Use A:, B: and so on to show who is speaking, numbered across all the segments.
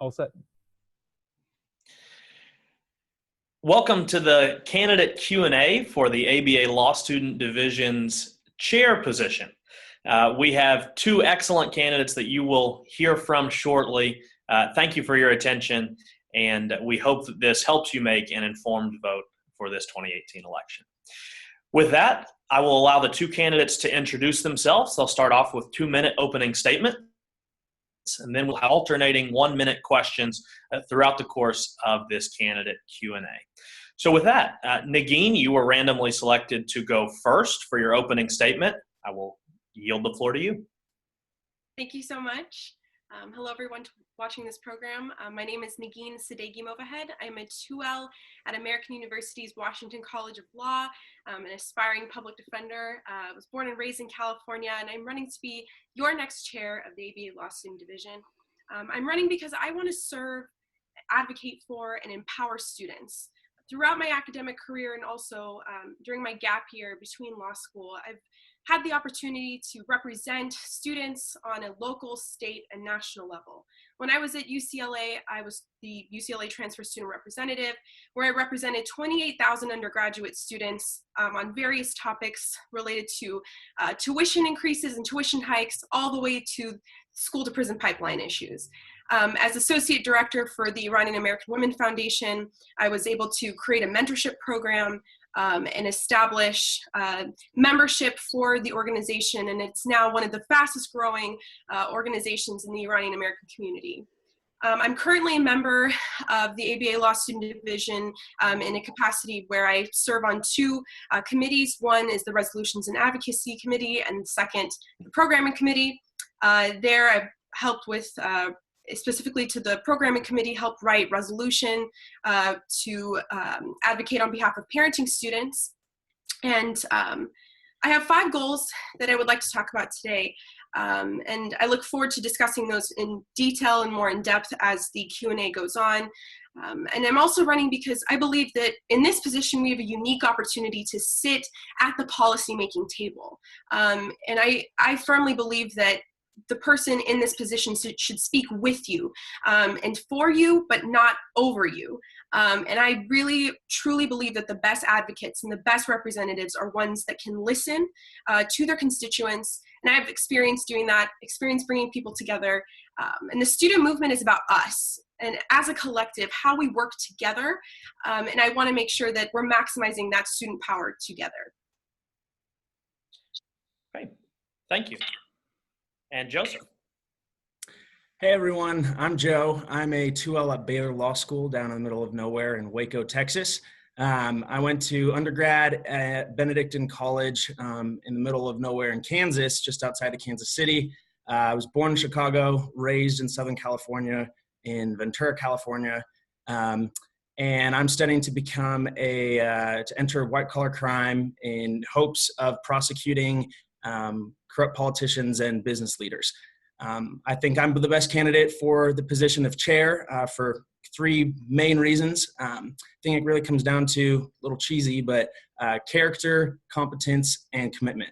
A: All set.
B: Welcome to the candidate Q&A for the ABA Law Student Division's chair position. We have two excellent candidates that you will hear from shortly. Thank you for your attention, and we hope that this helps you make an informed vote for this 2018 election. With that, I will allow the two candidates to introduce themselves. They'll start off with 2-minute opening statements, and then we'll have alternating 1-minute questions throughout the course of this candidate Q&A. So with that, Nagin, you were randomly selected to go first for your opening statement. I will yield the floor to you.
C: Thank you so much. Hello, everyone watching this program. My name is Nagin Sadeghi-Movahed. I'm a 2L at American University's Washington College of Law, an aspiring public defender. I was born and raised in California, and I'm running to be your next chair of the ABA Law Student Division. I'm running because I want to serve, advocate for, and empower students. Throughout my academic career and also during my gap year between law school, I've had the opportunity to represent students on a local, state, and national level. When I was at UCLA, I was the UCLA Transfer Student Representative, where I represented 28,000 undergraduate students on various topics related to tuition increases and tuition hikes, all the way to school-to-prison pipeline issues. As Associate Director for the Iranian American Women Foundation, I was able to create a mentorship program and establish membership for the organization, and it's now one of the fastest growing organizations in the Iranian American community. I'm currently a member of the ABA Law Student Division in a capacity where I serve on two committees. One is the Resolutions and Advocacy Committee, and second, the Programming Committee. There I've helped with specifically to the programming committee, helped write resolution to advocate on behalf of parenting students. And I have 5 goals that I would like to talk about today. And I look forward to discussing those in detail and more in depth as the Q&A goes on. And I'm also running because I believe that in this position, we have a unique opportunity to sit at the policymaking table. And I firmly believe that the person in this position should speak with you and for you, but not over you. And I really, truly believe that the best advocates and the best representatives are ones that can listen to their constituents. And I have experience doing that, experience bringing people together. And the student movement is about us. And as a collective, how we work together. And I want to make sure that we're maximizing that student power together.
B: Great. Thank you. And Joseph.
D: Hey everyone, I'm Joe. I'm a 2L at Baylor Law School down in the middle of nowhere in Waco, Texas. I went to undergrad at Benedictine College in the middle of nowhere in Kansas, just outside of Kansas City. I was born in Chicago, raised in Southern California, in Ventura, California. And I'm studying to become to enter white-collar crime in hopes of prosecuting corrupt politicians and business leaders. I think I'm the best candidate for the position of chair for 3 main reasons. I think it really comes down to, a little cheesy, but character, competence, and commitment.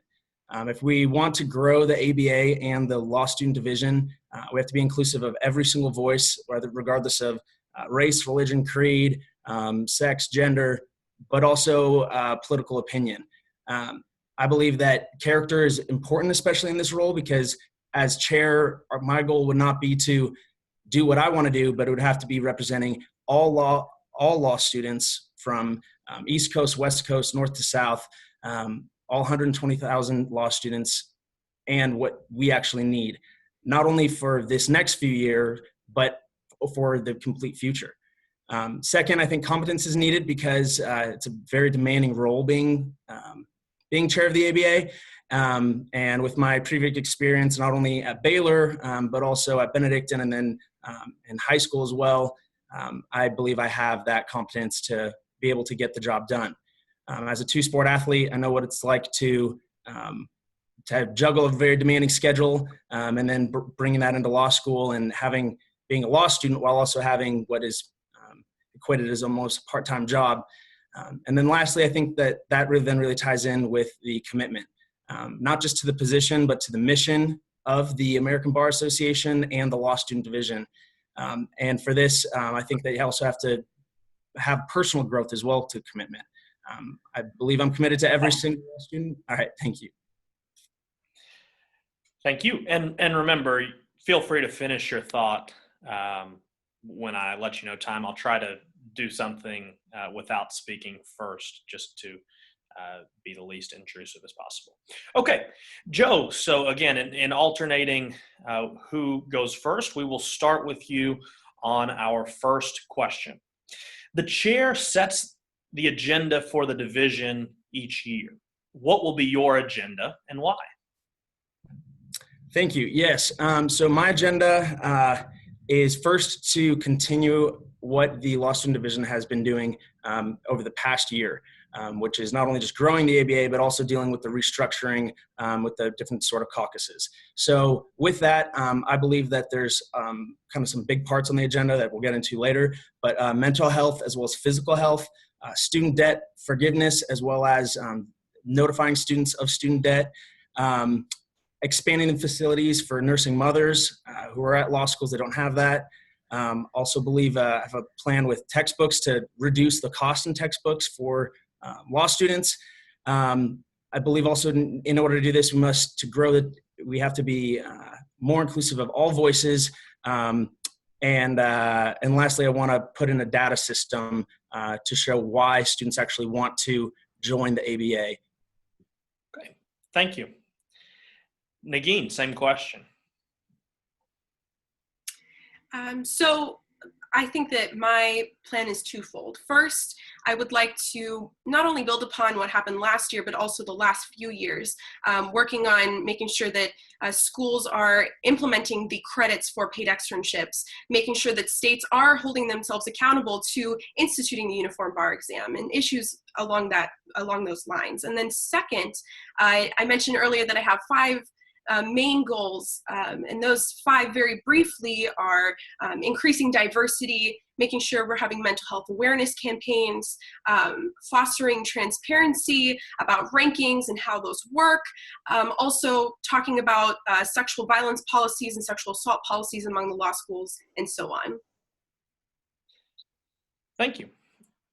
D: If we want to grow the ABA and the Law Student Division, we have to be inclusive of every single voice, regardless of race, religion, creed, sex, gender, but also political opinion. I believe that character is important, especially in this role, because as chair, my goal would not be to do what I want to do, but it would have to be representing all law students from East Coast, West Coast, North to South, all 120,000 law students, and what we actually need, not only for this next few years, but for the complete future. Second, I think competence is needed because it's a very demanding role being chair of the ABA. And with my previous experience, not only at Baylor, but also at Benedictine and then in high school as well, I believe I have that competence to be able to get the job done. As a 2-sport athlete, I know what it's like to juggle a very demanding schedule and then bringing that into law school and being a law student while also having what is equated as almost a part-time job. And then lastly, I think that really ties in with the commitment, not just to the position, but to the mission of the American Bar Association and the Law Student Division. And for this, I think they also have to have personal growth as well to commitment. I believe I'm committed to every single student. All right, thank you.
B: Thank you. And remember, feel free to finish your thought when I let you know time. I'll try to do something without speaking first, just to be the least intrusive as possible. Okay, Joe, so again, in alternating who goes first, we will start with you on our first question. The chair sets the agenda for the division each year. What will be your agenda and why?
D: Thank you. Yes. So my agenda is first to continue what the Law Student Division has been doing over the past year, which is not only just growing the ABA, but also dealing with the restructuring with the different sort of caucuses. So with that, I believe that there's kind of some big parts on the agenda that we'll get into later, but mental health as well as physical health, student debt forgiveness, as well as notifying students of student debt, expanding the facilities for nursing mothers who are at law schools that don't have that. Also believe I have a plan with textbooks to reduce the cost in textbooks for law students. I believe also in order to do this, we have to be more inclusive of all voices. And lastly, I want to put in a data system to show why students actually want to join the ABA.
B: Okay, thank you. Nagin, same question.
C: So I think that my plan is twofold. First, I would like to not only build upon what happened last year, but also the last few years, working on making sure that schools are implementing the credits for paid externships, making sure that states are holding themselves accountable to instituting the uniform bar exam and issues along those lines. And then second, I mentioned earlier that I have 5 main goals, and those 5 very briefly are increasing diversity, making sure we're having mental health awareness campaigns, fostering transparency about rankings and how those work, also talking about sexual violence policies and sexual assault policies among the law schools, and so on.
B: Thank you.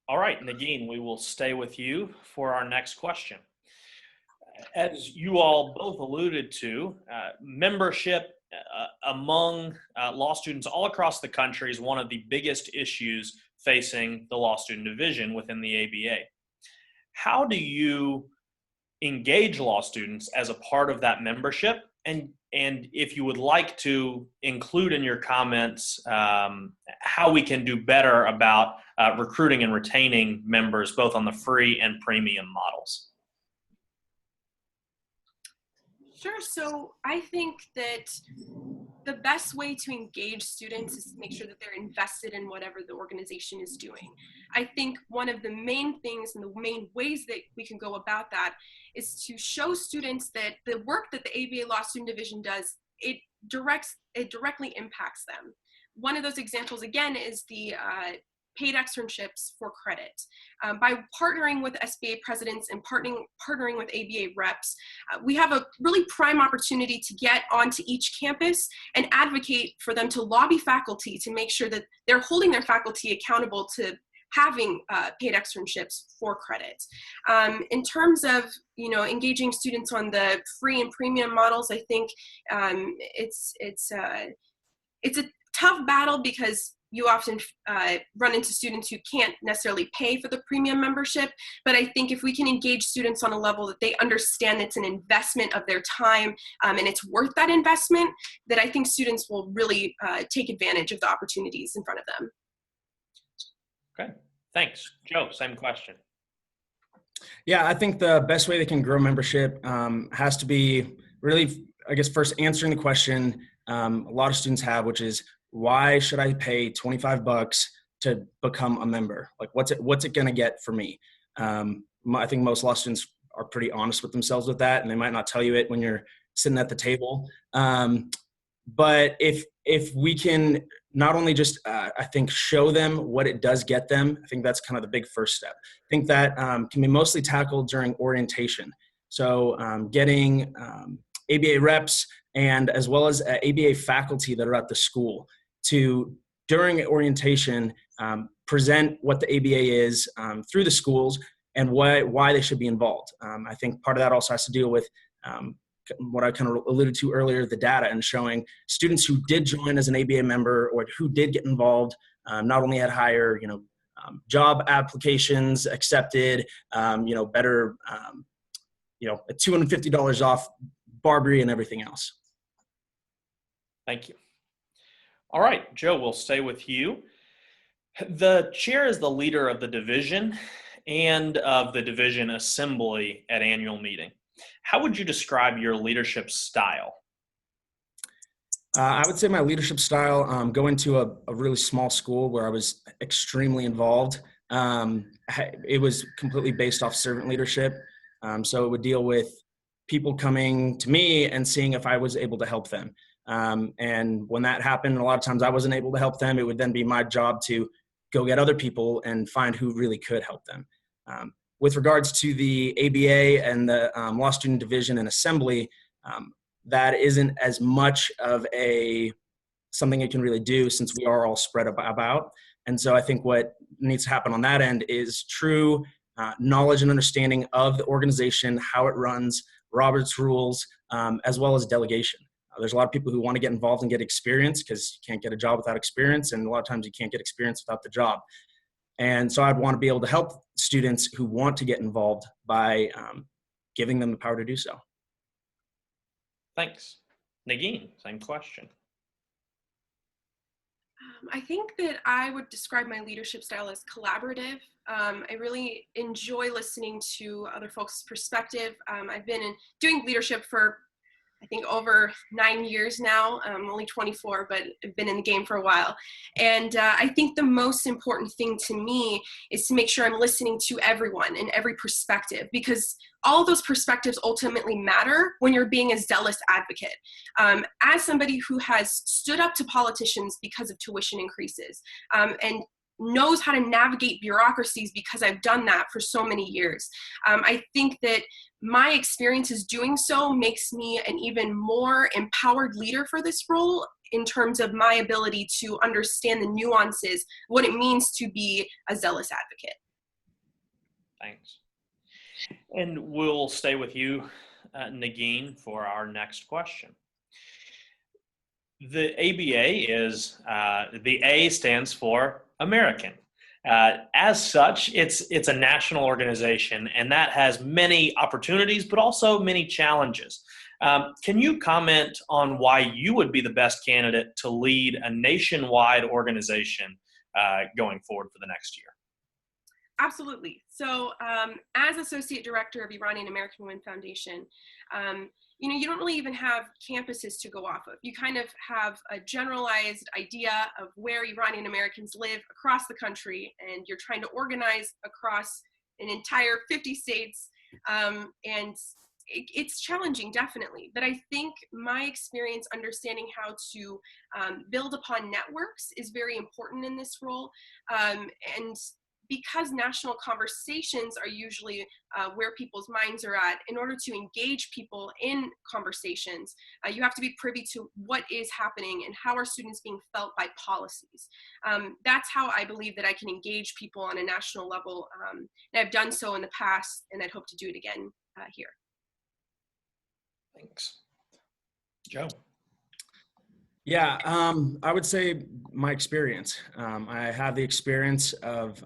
B: All right, Nagin, we will stay with you for our next question. As you all both alluded to, membership among law students all across the country is one of the biggest issues facing the Law Student Division within the ABA. How do you engage law students as a part of that membership? And if you would like to include in your comments how we can do better about recruiting and retaining members both on the free and premium models.
C: Sure. So I think that the best way to engage students is to make sure that they're invested in whatever the organization is doing. I think one of the main things and the main ways that we can go about that is to show students that the work that the ABA Law Student Division does, it directly impacts them. One of those examples, again, is the paid externships for credit. By partnering with SBA presidents and partnering with ABA reps, we have a really prime opportunity to get onto each campus and advocate for them to lobby faculty to make sure that they're holding their faculty accountable to having paid externships for credit. In terms of engaging students on the free and premium models, I think it's a tough battle because you often run into students who can't necessarily pay for the premium membership. But I think if we can engage students on a level that they understand it's an investment of their time and it's worth that investment, that I think students will really take advantage of the opportunities in front of them.
B: Okay, thanks. Joe, same question.
D: Yeah, I think the best way they can grow membership has to be really, I guess, first answering the question a lot of students have, which is, why should I pay $25 to become a member? Like, what's it going to get for me? I think most law students are pretty honest with themselves with that, and they might not tell you it when you're sitting at the table. But if we can not only just, I think, show them what it does get them, I think that's kind of the big first step. I think that can be mostly tackled during orientation. So getting ABA reps and as well as ABA faculty that are at the school to during orientation, present what the ABA is through the schools and why they should be involved. I think part of that also has to deal with what I kind of alluded to earlier, the data, and showing students who did join as an ABA member or who did get involved not only had higher, job applications accepted, better, $250 off Barbary and everything else.
B: Thank you. All right, Joe, we'll stay with you. The chair is the leader of the division and of the division assembly at annual meeting. How would you describe your leadership style?
D: I would say my leadership style, going to a really small school where I was extremely involved, it was completely based off servant leadership. So it would deal with people coming to me and seeing if I was able to help them. And when that happened, a lot of times I wasn't able to help them. It would then be my job to go get other people and find who really could help them. With regards to the ABA and the Law Student Division and Assembly, that isn't as much of something it can really do since we are all spread about. And so I think what needs to happen on that end is true knowledge and understanding of the organization, how it runs, Robert's rules, as well as delegation. There's a lot of people who want to get involved and get experience because you can't get a job without experience, and a lot of times you can't get experience without the job. And so I'd want to be able to help students who want to get involved by giving them the power to do so.
B: Thanks. Nagin, same question.
C: I think that I would describe my leadership style as collaborative. I really enjoy listening to other folks' perspective. I've been doing leadership for, I think, over 9 years now. I'm only 24, but I've been in the game for a while. And I think the most important thing to me is to make sure I'm listening to everyone and every perspective, because all of those perspectives ultimately matter when you're being a zealous advocate. As somebody who has stood up to politicians because of tuition increases and knows how to navigate bureaucracies because I've done that for so many years, I think that my experiences doing so makes me an even more empowered leader for this role in terms of my ability to understand the nuances, what it means to be a zealous advocate.
B: Thanks. And we'll stay with you, Nagin, for our next question. The ABA is, the A stands for American. As such, it's a national organization, and that has many opportunities, but also many challenges. Can you comment on why you would be the best candidate to lead a nationwide organization going forward for the next year?
C: Absolutely. So as Associate Director of Iranian American Women Foundation, you don't really even have campuses to go off of. You kind of have a generalized idea of where Iranian Americans live across the country, and you're trying to organize across an entire 50 states. And it's challenging, definitely. But I think my experience understanding how to build upon networks is very important in this role. And because national conversations are usually where people's minds are at, in order to engage people in conversations, you have to be privy to what is happening and how are students being felt by policies. That's how I believe that I can engage people on a national level. And I've done so in the past, and I'd hope to do it again here.
B: Thanks. Joe?
D: Yeah, I would say my experience. I have the experience of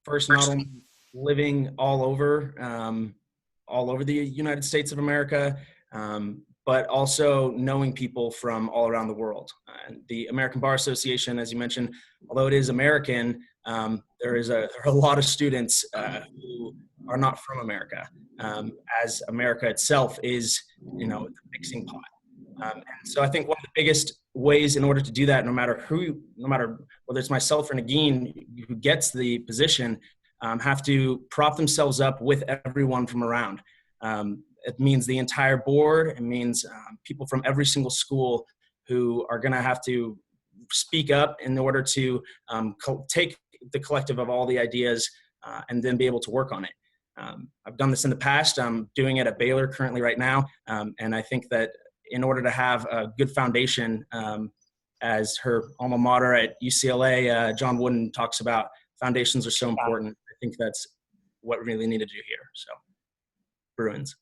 D: first not only living all over the United States of America, but also knowing people from all around the world. The American Bar Association, as you mentioned, although it is American, there are a lot of students who are not from America, as America itself is, a mixing pot. And so I think one of the biggest ways in order to do that, no matter whether it's myself or Nagin who gets the position, have to prop themselves up with everyone from around. It means the entire board. It means people from every single school who are going to have to speak up in order to take the collective of all the ideas and then be able to work on it. I've done this in the past. I'm doing it at Baylor currently right now. And I think that in order to have a good foundation as her alma mater at UCLA, John Wooden talks about, foundations are so important. I think that's what we really need to do here. So, Bruins.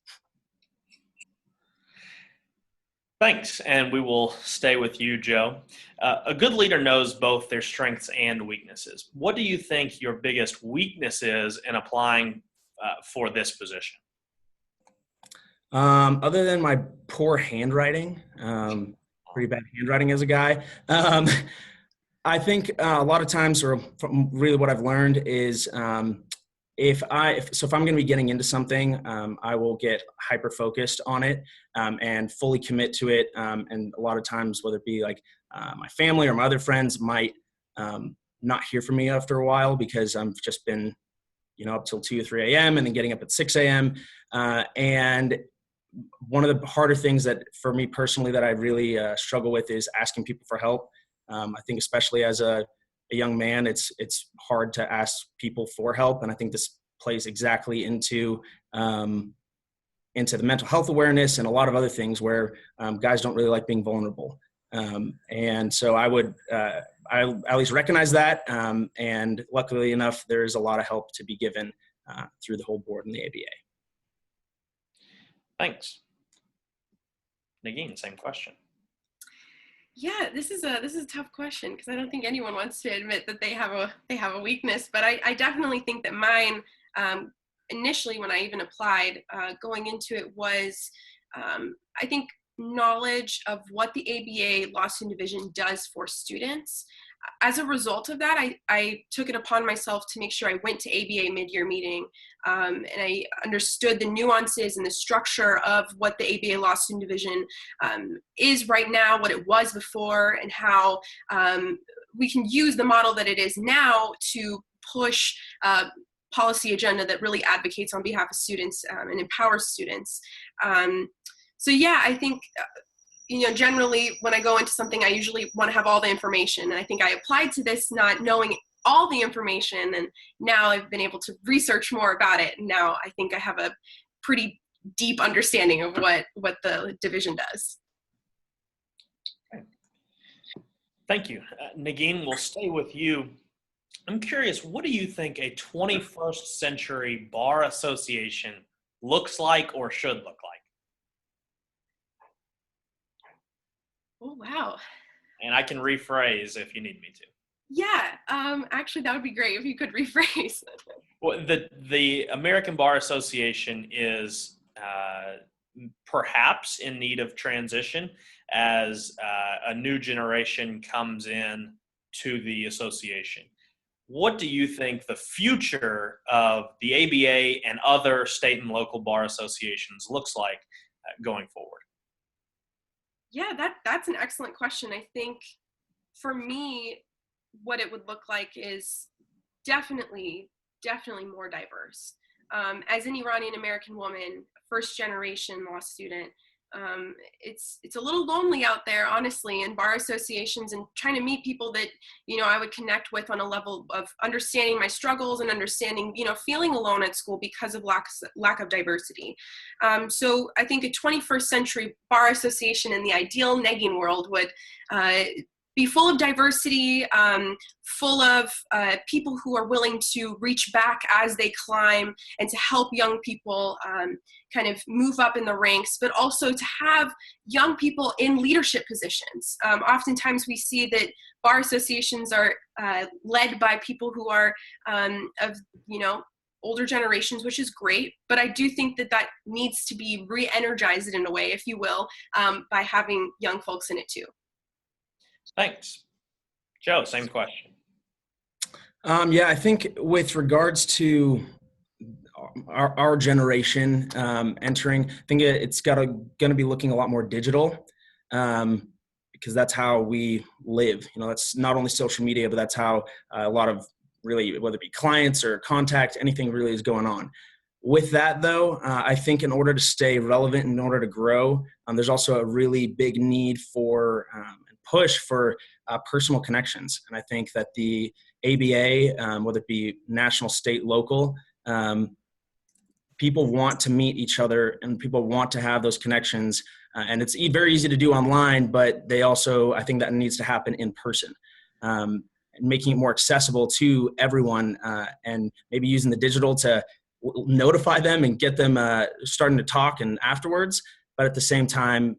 B: Thanks, and we will stay with you, Joe. A good leader knows both their strengths and weaknesses. What do you think your biggest weakness is in applying for this position?
D: Other than my poor handwriting, pretty bad handwriting as a guy, I think a lot of times, or from really what I've learned is if I'm going to be getting into something, I will get hyper focused on it and fully commit to it. And a lot of times, whether it be like my family or my other friends might not hear from me after a while because I've just been, up till 2 or 3 a.m. and then getting up at 6 a.m. And one of the harder things that for me personally that I really struggle with is asking people for help. I think especially as a young man, it's hard to ask people for help. And I think this plays exactly into the mental health awareness and a lot of other things where guys don't really like being vulnerable. And so I would, I at least recognize that. And luckily enough, there is a lot of help to be given through the whole board and the ABA.
B: Thanks. Nagin, same question.
C: Yeah, this is a tough question because I don't think anyone wants to admit that they have a weakness. But I definitely think that mine, initially when I even applied, going into it was, I think, knowledge of what the ABA Law Student Division does for students. As a result of that, I took it upon myself to make sure I went to ABA mid-year meeting and I understood the nuances and the structure of what the ABA Law Student Division is right now, what it was before, and how we can use the model that it is now to push policy agenda that really advocates on behalf of students and empowers students. So yeah, I think generally when I go into something, I usually want to have all the information. And I think I applied to this not knowing all the information. And now I've been able to research more about it. And now I think I have a pretty deep understanding of what the division does.
B: Okay. Thank you. Nagin, we'll stay with you. I'm curious, what do you think a 21st century bar association looks like or should look like?
C: Oh, wow.
B: And I can rephrase if you need me to.
C: Yeah, actually, that would be great if you could rephrase.
B: Well, the American Bar Association is perhaps in need of transition as a new generation comes in to the association. What do you think the future of the ABA and other state and local bar associations looks like going forward?
C: Yeah, that's an excellent question. I think for me, what it would look like is definitely more diverse. As an Iranian American woman, first generation law student, it's a little lonely out there, honestly, in bar associations and trying to meet people that, I would connect with on a level of understanding my struggles and understanding, feeling alone at school because of lack of diversity. So I think a 21st century bar association in the ideal Nagin world would be full of diversity, full of people who are willing to reach back as they climb and to help young people kind of move up in the ranks, but also to have young people in leadership positions. Oftentimes we see that bar associations are led by people who are of, older generations, which is great, but I do think that needs to be re-energized in a way, if you will, by having young folks in it too.
B: Thanks. Joe, same question.
D: Yeah, I think with regards to our generation entering, I think it's going to be looking a lot more digital because that's how we live. That's not only social media, but that's how a lot of really, whether it be clients or contact, anything really is going on. With that, though, I think in order to stay relevant, in order to grow, there's also a really big need for push for personal connections. And I think that the ABA, whether it be national, state, local, people want to meet each other and people want to have those connections And it's very easy to do online, but I think that needs to happen in person. Making it more accessible to everyone, and maybe using the digital to notify them and get them starting to talk and afterwards, but at the same time,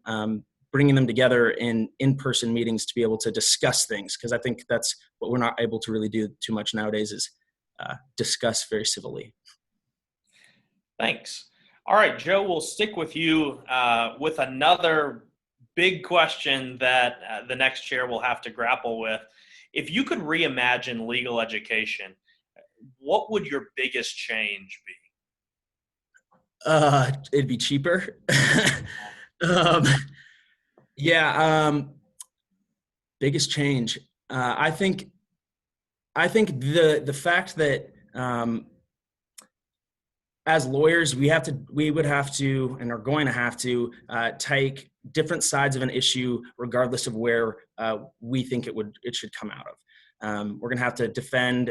D: bringing them together in in-person meetings to be able to discuss things, because I think that's what we're not able to really do too much nowadays is discuss very civilly.
B: Thanks. All right, Joe, we'll stick with you with another big question that the next chair will have to grapple with. If you could reimagine legal education, what would your biggest change be?
D: It'd be cheaper. um, Biggest change. I think the fact that as lawyers, we would have to, and are going to have to take different sides of an issue, regardless of where we think it should come out of. We're going to have to defend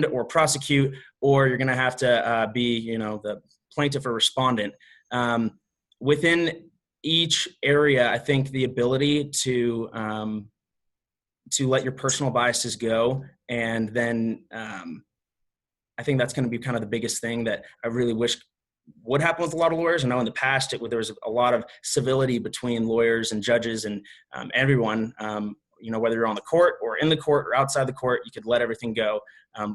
D: or prosecute, or you're going to have to be, the plaintiff or respondent. Within each area, I think the ability to let your personal biases go, and then I think that's going to be kind of the biggest thing that I really wish would happen with a lot of lawyers. I know in the past there was a lot of civility between lawyers and judges and everyone. Whether you're on the court or in the court or outside the court, you could let everything go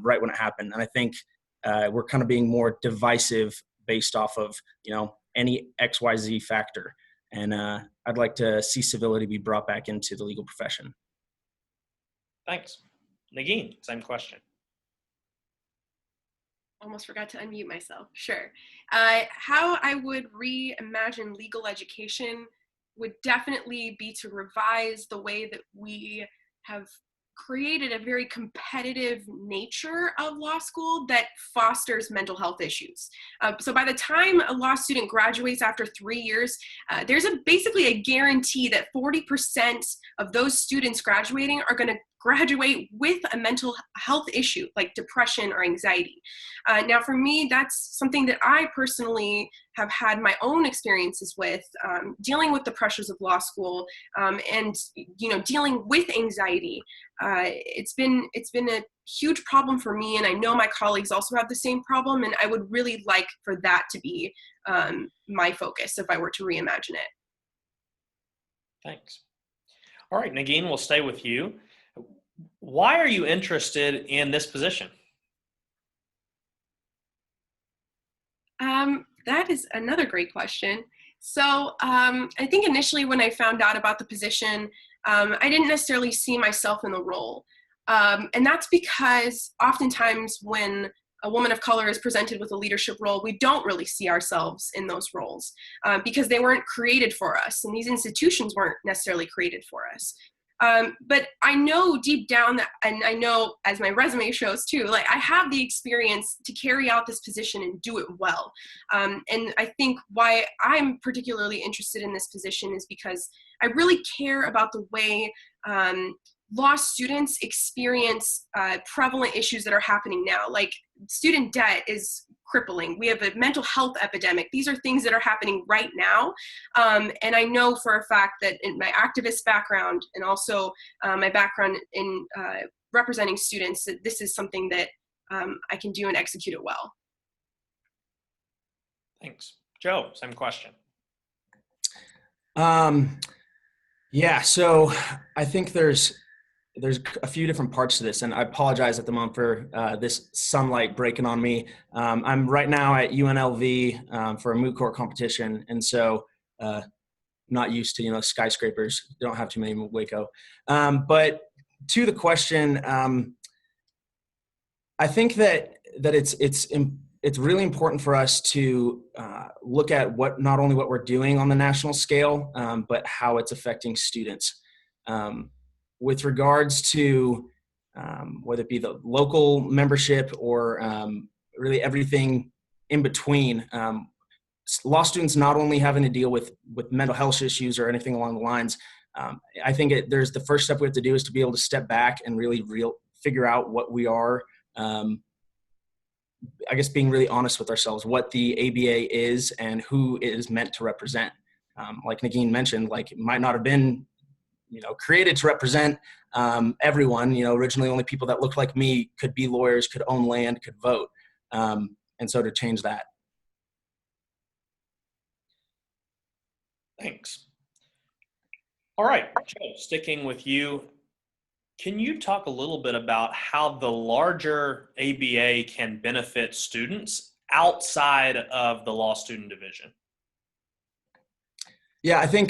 D: right when it happened. And I think we're kind of being more divisive based off of any XYZ factor. And I'd like to see civility be brought back into the legal profession.
B: Thanks. Nagin, same question.
C: Almost forgot to unmute myself. Sure. How I would reimagine legal education would definitely be to revise the way that we have created a very competitive nature of law school that fosters mental health issues. So by the time a law student graduates after 3 years, there's basically a guarantee that 40% of those students graduating are going to graduate with a mental health issue like depression or anxiety. Now for me, that's something that I personally have had my own experiences with, dealing with the pressures of law school, and dealing with anxiety. It's been a huge problem for me, and I know my colleagues also have the same problem, and I would really like for that to be my focus if I were to reimagine it.
B: Thanks. All right, Nagin, we'll stay with you. Why are you interested in this position?
C: That is another great question. So I think initially when I found out about the position, I didn't necessarily see myself in the role. And that's because oftentimes when a woman of color is presented with a leadership role, we don't really see ourselves in those roles because they weren't created for us, and these institutions weren't necessarily created for us. But I know deep down that, and I know as my resume shows too, like I have the experience to carry out this position and do it well. And I think why I'm particularly interested in this position is because I really care about the way law students experience prevalent issues that are happening now. Like student debt is crippling. We have a mental health epidemic. These are things that are happening right now. And I know for a fact that in my activist background and also my background in representing students, that this is something that I can do and execute it well.
B: Thanks. Joe, same question.
D: Yeah, so I think there's a few different parts to this, and I apologize at the moment for this sunlight breaking on me. I'm right now at UNLV for a moot court competition, and so not used to skyscrapers. Don't have too many in Waco. But to the question, I think that it's really important for us to look at not only what we're doing on the national scale, but how it's affecting students. With regards to whether it be the local membership or really everything in between, law students not only having to deal with mental health issues or anything along the lines. I think there's the first step we have to do is to be able to step back and really figure out what we are. I guess being really honest with ourselves, what the ABA is and who it is meant to represent. like Nagin mentioned, like it might not have been, created to represent everyone. Originally only people that looked like me could be lawyers, could own land, could vote. And so to change that.
B: Thanks. All right, Joe, sticking with you, can you talk a little bit about how the larger ABA can benefit students outside of the law student division?
D: Yeah, I think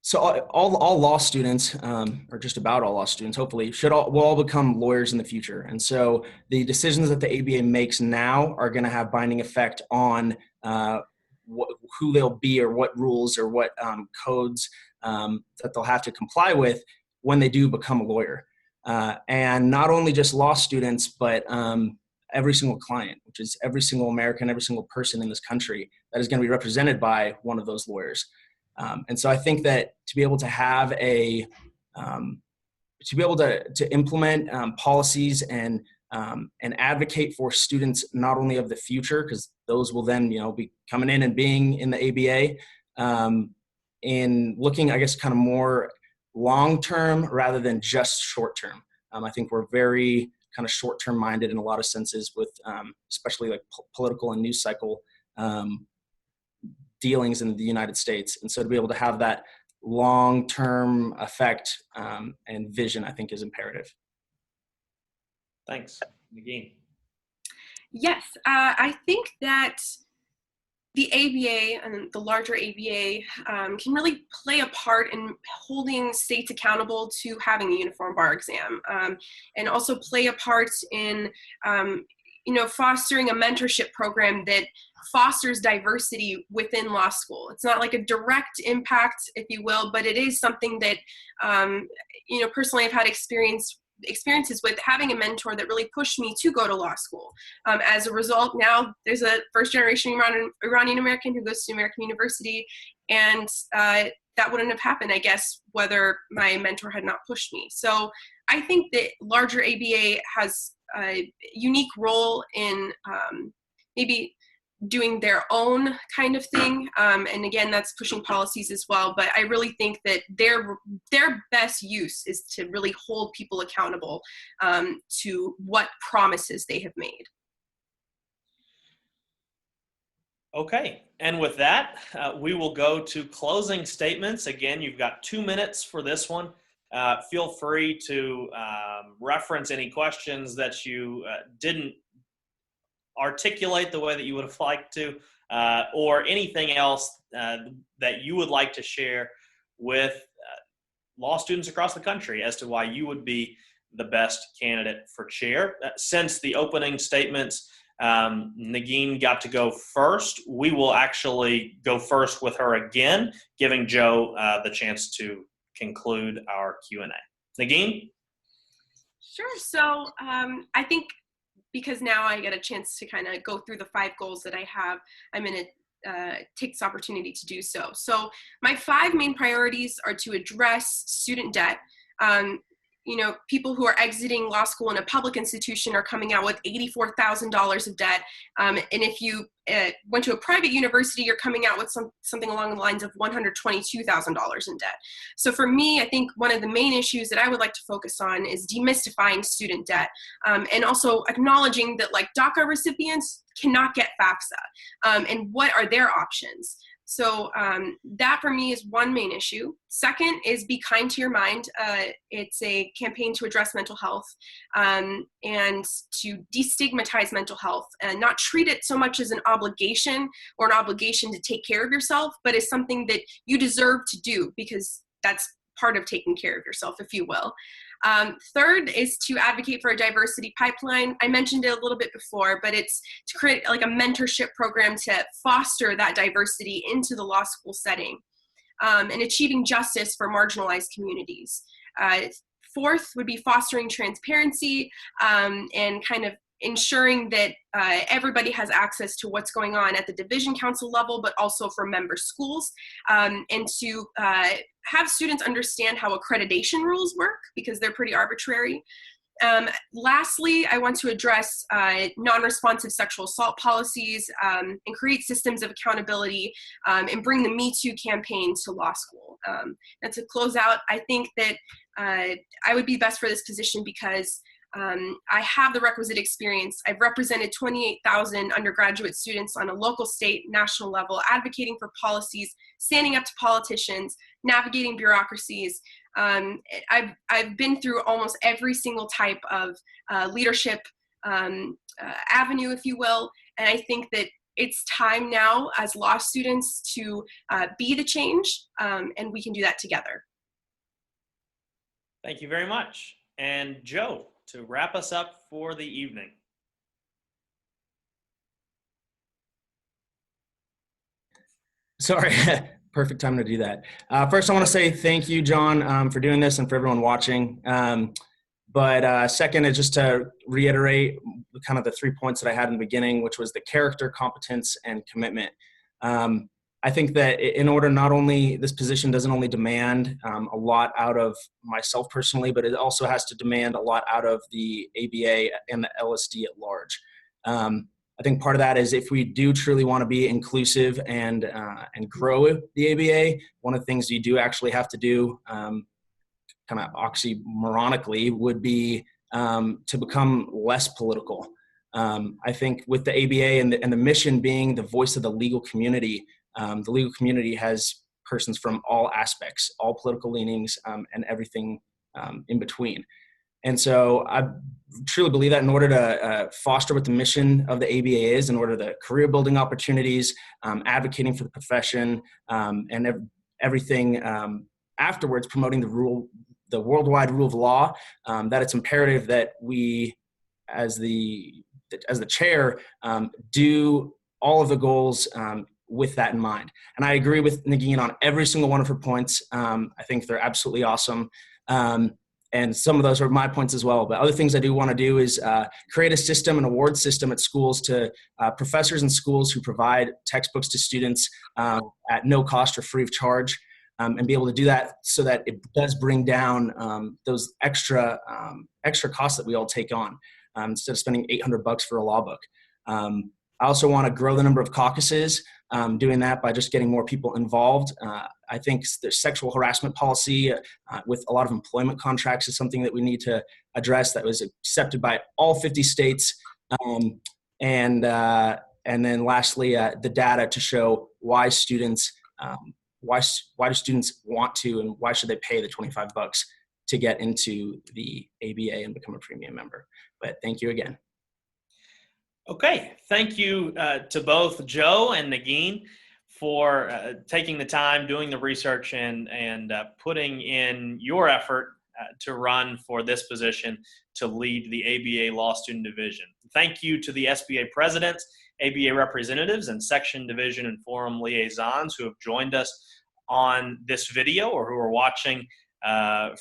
D: so. All law students, or just about all law students, hopefully, will all become lawyers in the future. And so the decisions that the ABA makes now are going to have binding effect on who they'll be, or what rules or what codes that they'll have to comply with when they do become a lawyer. And not only just law students, but every single client, which is every single American, every single person in this country that is going to be represented by one of those lawyers. And so I think that to be able to have to be able to implement policies and advocate for students, not only of the future, because those will then, be coming in and being in the ABA, in looking, I guess, kind of more long-term rather than just short-term. I think we're very kind of short-term minded in a lot of senses with especially like political and news cycle dealings in the United States. And so to be able to have that long-term effect and vision, I think, is imperative.
B: Thanks. Nagin.
C: Yes, I think that the ABA and the larger ABA can really play a part in holding states accountable to having a uniform bar exam, and also play a part in fostering a mentorship program that fosters diversity within law school. It's not like a direct impact, if you will, but it is something that personally I've had experiences with having a mentor that really pushed me to go to law school. As a result, now there's a first-generation Iranian American who goes to American University, and that wouldn't have happened, I guess, whether my mentor had not pushed me. So I think that larger ABA has a unique role in maybe doing their own kind of thing, and again, that's pushing policies as well. But I really think that their best use is to really hold people accountable to what promises they have made.
B: Okay, and with that, we will go to closing statements. Again, you've got 2 minutes for this one. Feel free to reference any questions that you didn't articulate the way that you would have liked to, or anything else that you would like to share with law students across the country as to why you would be the best candidate for chair. Since the opening statements, Nagin got to go first, we will actually go first with her again, giving Joe the chance to conclude our Q&A. Nagin?
C: Sure. So I think because now I get a chance to kind of go through the 5 goals that I have, I'm going to take this opportunity to do so. So my 5 main priorities are to address student debt. People who are exiting law school in a public institution are coming out with $84,000 of debt. And if you went to a private university, you're coming out with something along the lines of $122,000 in debt. So for me, I think one of the main issues that I would like to focus on is demystifying student debt, and also acknowledging that like DACA recipients cannot get FAFSA, and what are their options. So that for me is one main issue. Second is Be Kind to Your Mind. It's a campaign to address mental health and to destigmatize mental health and not treat it so much as an obligation to take care of yourself, but as something that you deserve to do because that's part of taking care of yourself, if you will. Third is to advocate for a diversity pipeline. I mentioned it a little bit before, but it's to create like a mentorship program to foster that diversity into the law school setting, and achieving justice for marginalized communities. Fourth would be fostering transparency and kind of ensuring that everybody has access to what's going on at the division council level, but also for member schools, and to have students understand how accreditation rules work because they're pretty arbitrary. Lastly, I want to address non-responsive sexual assault policies and create systems of accountability and bring the Me Too campaign to law school. And to close out, I think that I would be best for this position because I have the requisite experience. I've represented 28,000 undergraduate students on a local, state, national level, advocating for policies, standing up to politicians, navigating bureaucracies. I've been through almost every single type of leadership avenue, if you will, and I think that it's time now as law students to be the change, and we can do that together.
B: Thank you very much. And Joe, to wrap us up for the evening.
D: Sorry, perfect time to do that. First, I want to say thank you, John, for doing this and for everyone watching. But second is just to reiterate kind of the 3 points that I had in the beginning, which was the character, competence, and commitment. I think that in order, not only this position doesn't only demand a lot out of myself personally, but it also has to demand a lot out of the ABA and the LSD at large. I think part of that is if we do truly want to be inclusive and grow the ABA, one of the things you do actually have to do, kind of oxymoronically, would be to become less political. I think with the ABA and the mission being the voice of the legal community, the legal community has persons from all aspects, all political leanings, and everything in between. And so I truly believe that in order to foster what the mission of the ABA is, in order to career building opportunities, advocating for the profession, and everything afterwards, promoting the worldwide rule of law, that it's imperative that we, as the chair, do all of the goals with that in mind. And I agree with Negin on every single one of her points. I think they're absolutely awesome. And some of those are my points as well. But other things I do want to do is create a system, an award system at schools to professors in schools who provide textbooks to students at no cost or free of charge, and be able to do that so that it does bring down those extra costs that we all take on, instead of spending $800 for a law book. I also want to grow the number of caucuses, doing that by just getting more people involved. I think the sexual harassment policy with a lot of employment contracts is something that we need to address, that was accepted by all 50 states. And then lastly, the data to show why students, why do students want to, and why should they pay the $25 to get into the ABA and become a premium member. But thank you again.
B: Okay, thank you to both Joe and Negin for taking the time, doing the research, and putting in your effort to run for this position to lead the ABA Law Student Division. Thank you to the SBA presidents, ABA representatives, and section, division, and forum liaisons who have joined us on this video or who are watching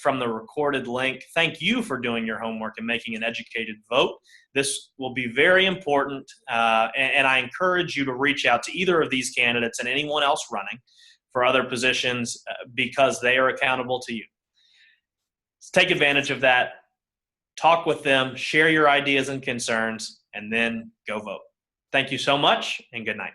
B: from the recorded link. Thank you for doing your homework and making an educated vote. This will be very important, and I encourage you to reach out to either of these candidates and anyone else running for other positions because they are accountable to you. Take advantage of that. Talk with them, share your ideas and concerns, and then go vote. Thank you so much, and good night.